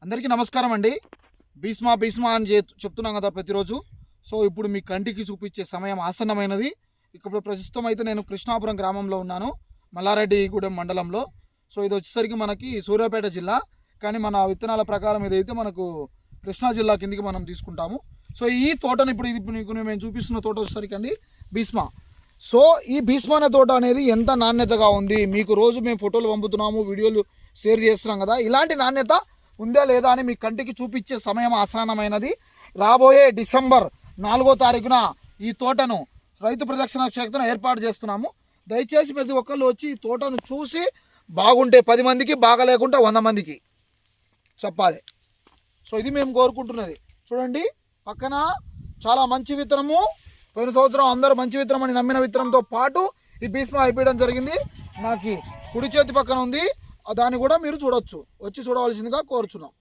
అందరికీ నమస్కారం అండి. భీష్మా భీష్మా అని చెప్తున్నాం కదా ప్రతిరోజు. సో ఇప్పుడు మీ కంటికి చూపించే సమయం ఆసన్నమైనది. ఇప్పుడు ప్రస్తుతం అయితే నేను కృష్ణాపురం గ్రామంలో ఉన్నాను, మల్లారెడ్డిగూడెం మండలంలో. సో ఇది వచ్చేసరికి మనకి సూర్యాపేట జిల్లా, కానీ మన విత్తనాల ప్రకారం ఇదైతే మనకు కృష్ణా జిల్లా కిందికి మనం తీసుకుంటాము. సో ఈ తోటను ఇప్పుడు మేము చూపిస్తున్న తోట వచ్చేసరికి అండి భీష్మా. సో ఈ భీష్మా అనే తోట అనేది ఎంత నాణ్యతగా ఉంది, మీకు రోజు మేము ఫోటోలు పంపుతున్నాము, వీడియోలు షేర్ చేస్తున్నాం కదా, ఇలాంటి నాణ్యత ఉందా లేదా అని మీ కంటికి చూపించే సమయం ఆసన్నమైనది. రాబోయే డిసెంబర్ 4వ తారీఖున ఈ తోటను రైతు ప్రదక్షిణ క్షేత్రం ఏర్పాటు చేస్తున్నాము. దయచేసి ప్రతి ఒక్కళ్ళు వచ్చి ఈ తోటను చూసి బాగుంటే 10 మందికి, బాగా లేకుంటే 100 మందికి చెప్పాలి. సో ఇది మేము కోరుకుంటున్నది. చూడండి పక్కన చాలా మంచి విత్తనము, పోయిన సంవత్సరం అందరూ మంచి విత్తనం అని నమ్మిన విత్తనంతో పాటు ఈ భీష్మా అయిపోయడం జరిగింది. నాకు కుడి చేతి పక్కన ఉంది, దాన్ని కూడా మీరు చూడవచ్చు, వచ్చి చూడవలసిందిగా కోరుచున్నాం.